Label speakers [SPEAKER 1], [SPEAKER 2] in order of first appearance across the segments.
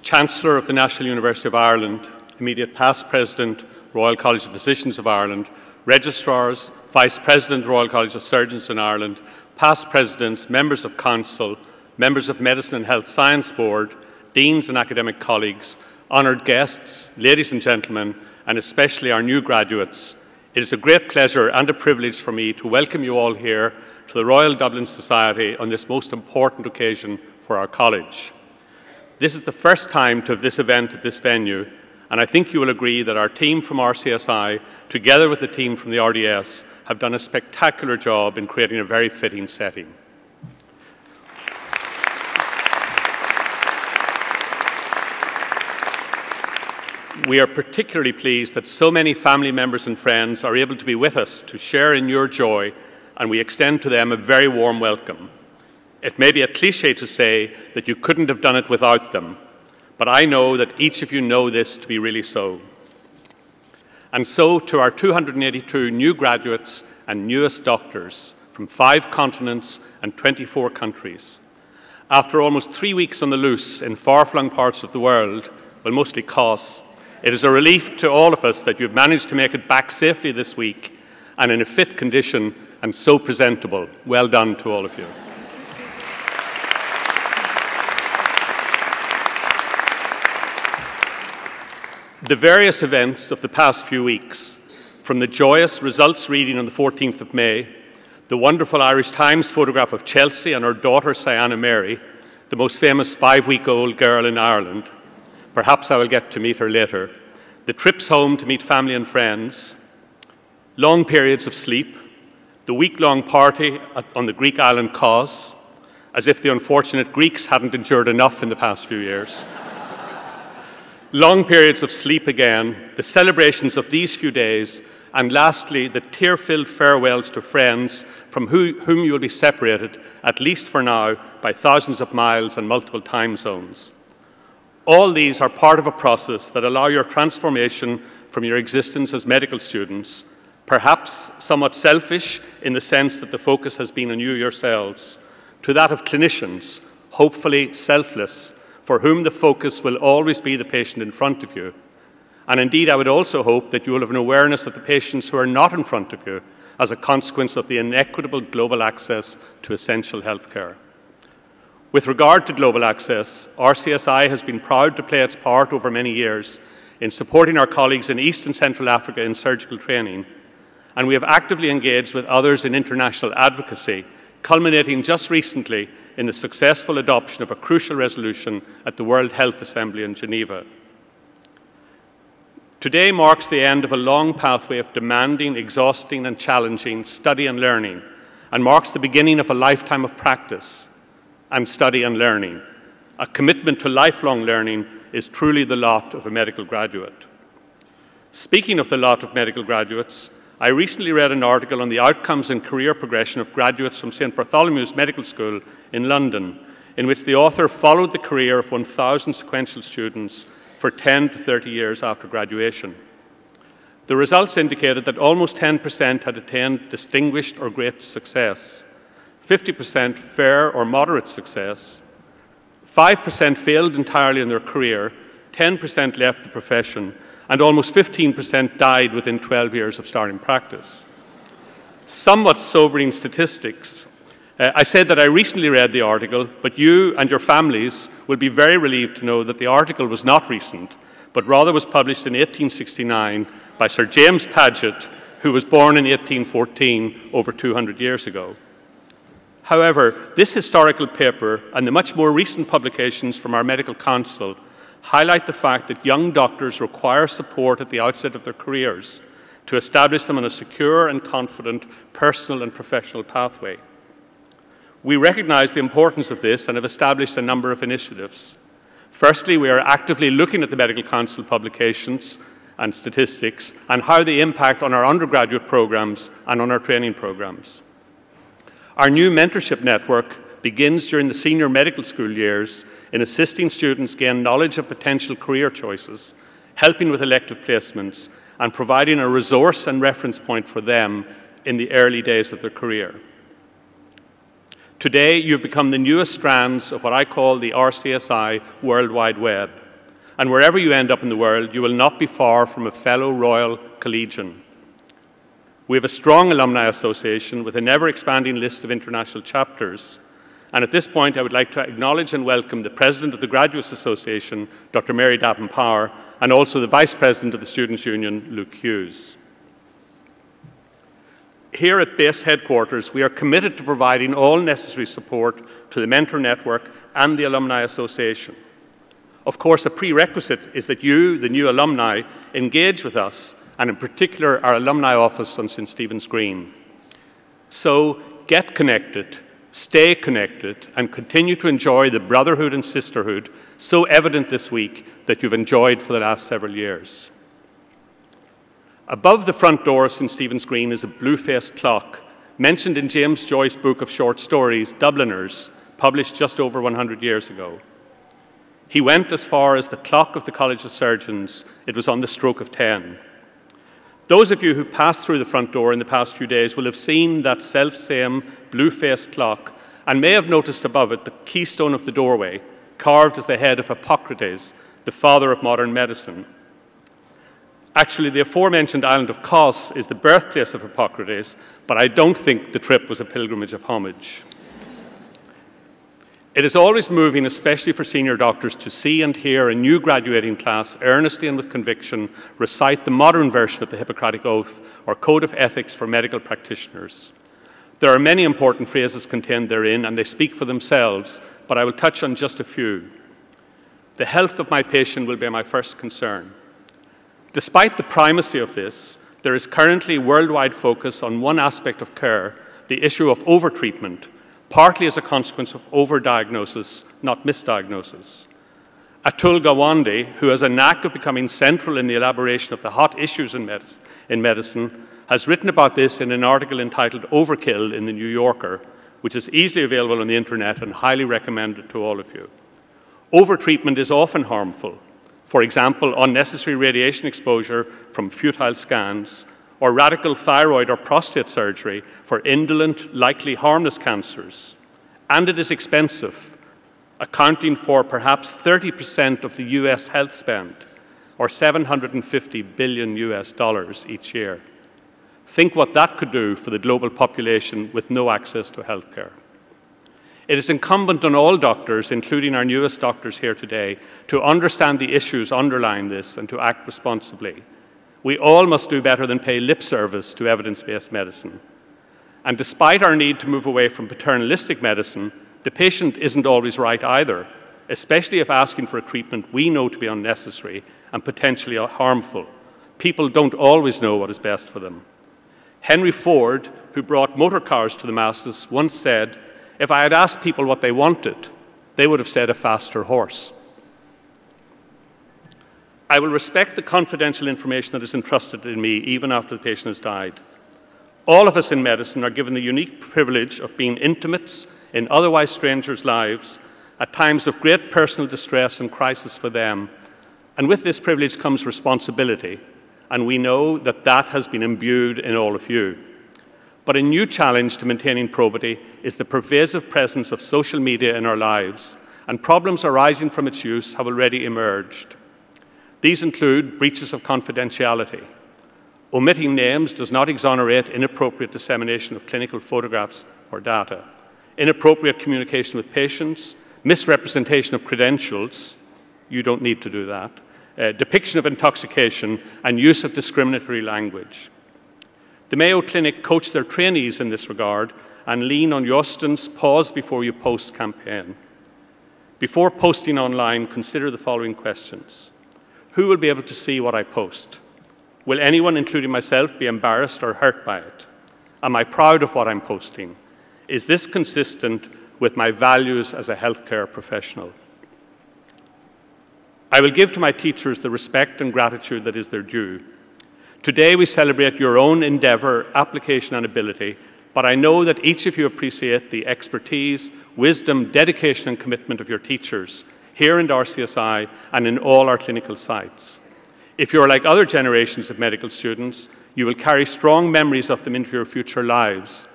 [SPEAKER 1] Chancellor of the National University of Ireland, immediate past President, Royal College of Physicians of Ireland, Registrars, Vice President, Royal College of Surgeons in Ireland, past Presidents, Members of Council, Members of Medicine and Health Science Board, Deans and academic colleagues, honoured guests, ladies and gentlemen, and especially our new graduates, it is a great pleasure and a privilege for me to welcome you all here to the Royal Dublin Society on this most important occasion for our college. This is the first time to have this event at this venue, and I think you will agree that our team from RCSI, together with the team from the RDS, have done a spectacular job in creating a very fitting setting. We are particularly pleased that so many family members and friends are able to be with us to share in your joy, and we extend to them a very warm welcome. It may be a cliché to say that you couldn't have done it without them, but I know that each of you know this to be really so. And so to our 282 new graduates and newest doctors from 5 continents and 24 countries. After almost 3 weeks on the loose in far-flung parts of the world, well, mostly Cos, it is a relief to all of us that you've managed to make it back safely this week and in a fit condition and so presentable. Well done to all of you. The various events of the past few weeks, from the joyous results reading on the 14th of May, the wonderful Irish Times photograph of Chelsea and her daughter Sienna Mary, the most famous 5-week-old girl in Ireland, perhaps I will get to meet her later, the trips home to meet family and friends, long periods of sleep, the week-long party on the Greek island Kos, as if the unfortunate Greeks hadn't endured enough in the past few years. Long periods of sleep again, the celebrations of these few days, and lastly, the tear-filled farewells to friends from whom you will be separated, at least for now, by thousands of miles and multiple time zones. All these are part of a process that allow your transformation from your existence as medical students, perhaps somewhat selfish in the sense that the focus has been on you yourselves, to that of clinicians, hopefully selfless, for whom the focus will always be the patient in front of you. And indeed, I would also hope that you will have an awareness of the patients who are not in front of you as a consequence of the inequitable global access to essential healthcare. With regard to global access, RCSI has been proud to play its part over many years in supporting our colleagues in East and Central Africa in surgical training, and we have actively engaged with others in international advocacy, culminating just recently in the successful adoption of a crucial resolution at the World Health Assembly in Geneva. Today marks the end of a long pathway of demanding, exhausting and challenging study and learning, and marks the beginning of a lifetime of practice and study and learning. A commitment to lifelong learning is truly the lot of a medical graduate. Speaking of the lot of medical graduates, I recently read an article on the outcomes and career progression of graduates from St. Bartholomew's Medical School in London, in which the author followed the career of 1,000 sequential students for 10 to 30 years after graduation. The results indicated that almost 10% had attained distinguished or great success, 50% fair or moderate success, 5% failed entirely in their career, 10% left the profession, and almost 15% died within 12 years of starting practice. Somewhat sobering statistics. I said that I recently read the article, but you and your families will be very relieved to know that the article was not recent, but rather was published in 1869 by Sir James Paget, who was born in 1814, over 200 years ago. However, this historical paper and the much more recent publications from our Medical Council highlight the fact that young doctors require support at the outset of their careers to establish them on a secure and confident personal and professional pathway. We recognise the importance of this and have established a number of initiatives. Firstly, we are actively looking at the Medical Council publications and statistics and how they impact on our undergraduate programmes and on our training programmes. Our new mentorship network begins during the senior medical school years in assisting students gain knowledge of potential career choices, helping with elective placements, and providing a resource and reference point for them in the early days of their career. Today, you've become the newest strands of what I call the RCSI World Wide Web. and wherever you end up in the world, you will not be far from a fellow Royal Collegian. We have a strong alumni association with an ever-expanding list of international chapters. And at this point, I would like to acknowledge and welcome the President of the Graduates Association, Dr. Mary Davin-Power, and also the Vice President of the Students' Union, Luke Hughes. Here at base headquarters, we are committed to providing all necessary support to the Mentor Network and the Alumni Association. Of course, a prerequisite is that you, the new alumni, engage with us, and in particular our alumni office on St. Stephen's Green. So get connected, stay connected, and continue to enjoy the brotherhood and sisterhood so evident this week that you've enjoyed for the last several years. Above the front door of St. Stephen's Green is a blue-faced clock mentioned in James Joyce's book of short stories, Dubliners, published just over 100 years ago. He went as far as the clock of the College of Surgeons. It was on the stroke of 10. Those of you who passed through the front door in the past few days will have seen that self-same blue-faced clock and may have noticed above it the keystone of the doorway, carved as the head of Hippocrates, the father of modern medicine. Actually, the aforementioned island of Kos is the birthplace of Hippocrates, but I don't think the trip was a pilgrimage of homage. It is always moving, especially for senior doctors, to see and hear a new graduating class earnestly and with conviction recite the modern version of the Hippocratic Oath, or Code of Ethics for medical practitioners. There are many important phrases contained therein, and they speak for themselves, but I will touch on just a few. The health of my patient will be my first concern. Despite the primacy of this, there is currently worldwide focus on one aspect of care, the issue of overtreatment, partly as a consequence of overdiagnosis, not misdiagnosis. Atul Gawande, who has a knack of becoming central in the elaboration of the hot issues in medicine, has written about this in an article entitled Overkill in the New Yorker, which is easily available on the internet and highly recommended to all of you. Overtreatment is often harmful. For example, unnecessary radiation exposure from futile scans, or radical thyroid or prostate surgery for indolent, likely harmless cancers. And it is expensive, accounting for perhaps 30% of the US health spend, or $750 billion each year. Think what that could do for the global population with no access to health care. It is incumbent on all doctors, including our newest doctors here today, to understand the issues underlying this and to act responsibly. We all must do better than pay lip service to evidence-based medicine. And despite our need to move away from paternalistic medicine, the patient isn't always right either, especially if asking for a treatment we know to be unnecessary and potentially harmful. People don't always know what is best for them. Henry Ford, who brought motor cars to the masses, once said, "If I had asked people what they wanted, they would have said a faster horse." I will respect the confidential information that is entrusted in me even after the patient has died. All of us in medicine are given the unique privilege of being intimates in otherwise strangers' lives at times of great personal distress and crisis for them. And with this privilege comes responsibility, and we know that that has been imbued in all of you. But a new challenge to maintaining probity is the pervasive presence of social media in our lives, and problems arising from its use have already emerged. These include breaches of confidentiality. Omitting names does not exonerate inappropriate dissemination of clinical photographs or data. Inappropriate communication with patients, misrepresentation of credentials, you don't need to do that, depiction of intoxication, and use of discriminatory language. The Mayo Clinic coach their trainees in this regard and lean on Jostens pause before you post campaign. Before posting online, consider the following questions. Who will be able to see what I post? Will anyone, including myself, be embarrassed or hurt by it? Am I proud of what I'm posting? Is this consistent with my values as a healthcare professional? I will give to my teachers the respect and gratitude that is their due. Today we celebrate your own endeavour, application and ability, but I know that each of you appreciate the expertise, wisdom, dedication and commitment of your teachers here in RCSI and in all our clinical sites. If you're like other generations of medical students, you will carry strong memories of them into your future lives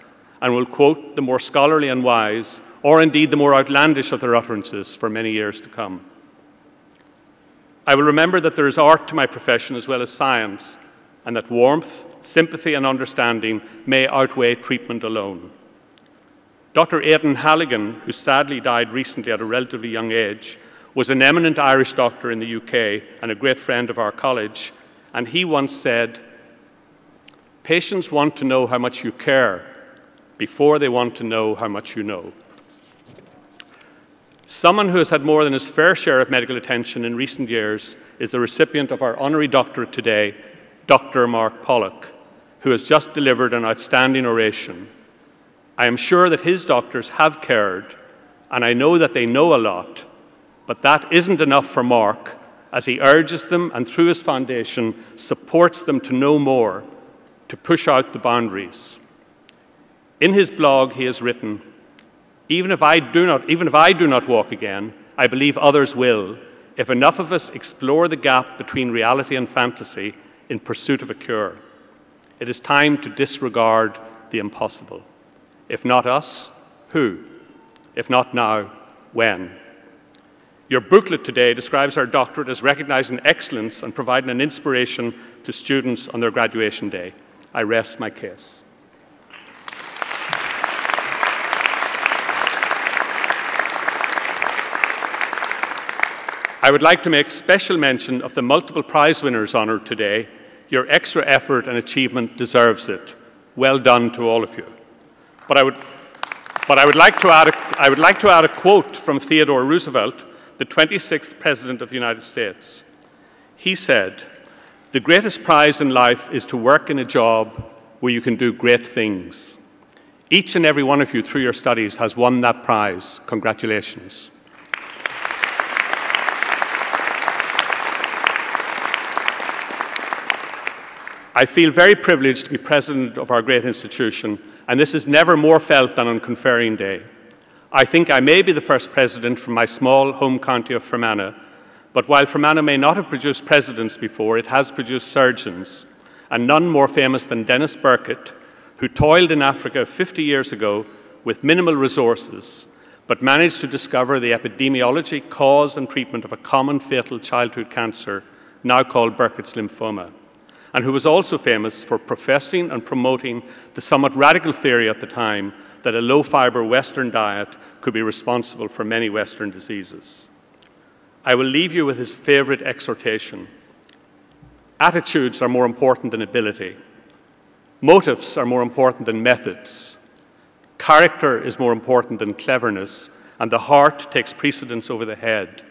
[SPEAKER 1] and will quote the more scholarly and wise, or indeed the more outlandish of their utterances for many years to come. I will remember that there is art to my profession as well as science, and that warmth, sympathy and understanding may outweigh treatment alone. Dr. Aidan Halligan, who sadly died recently at a relatively young age, was an eminent Irish doctor in the UK and a great friend of our college, and he once said, "Patients want to know how much you care before they want to know how much you know." Someone who has had more than his fair share of medical attention in recent years is the recipient of our honorary doctorate today, Dr. Mark Pollock, who has just delivered an outstanding oration. I am sure that his doctors have cared, and I know that they know a lot, but that isn't enough for Mark, as he urges them and through his foundation supports them to know more, to push out the boundaries. In his blog he has written, even if I do not walk again, I believe others will, if enough of us explore the gap between reality and fantasy in pursuit of a cure. It is time to disregard the impossible. If not us, who? If not now, when? Your booklet today describes our doctorate as recognizing excellence and providing an inspiration to students on their graduation day. I rest my case. I would like to make special mention of the multiple prize winners honored today. Your extra effort and achievement deserves it. Well done to all of you. But I would like to add a quote from Theodore Roosevelt, the 26th President of the United States. He said, "The greatest prize in life is to work in a job where you can do great things." Each and every one of you, through your studies, has won that prize. Congratulations. I feel very privileged to be president of our great institution, and this is never more felt than on Conferring Day. I think I may be the first president from my small home county of Fermanagh, but while Fermanagh may not have produced presidents before, it has produced surgeons, and none more famous than Dennis Burkitt, who toiled in Africa 50 years ago with minimal resources, but managed to discover the epidemiology, cause and treatment of a common fatal childhood cancer, now called Burkitt's lymphoma, and who was also famous for professing and promoting the somewhat radical theory at the time that a low-fiber Western diet could be responsible for many Western diseases. I will leave you with his favorite exhortation. Attitudes are more important than ability. Motives are more important than methods. Character is more important than cleverness, and the heart takes precedence over the head.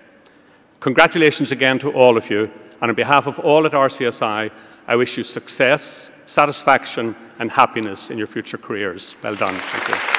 [SPEAKER 1] Congratulations again to all of you, and on behalf of all at RCSI, I wish you success, satisfaction, and happiness in your future careers. Well done. Thank you.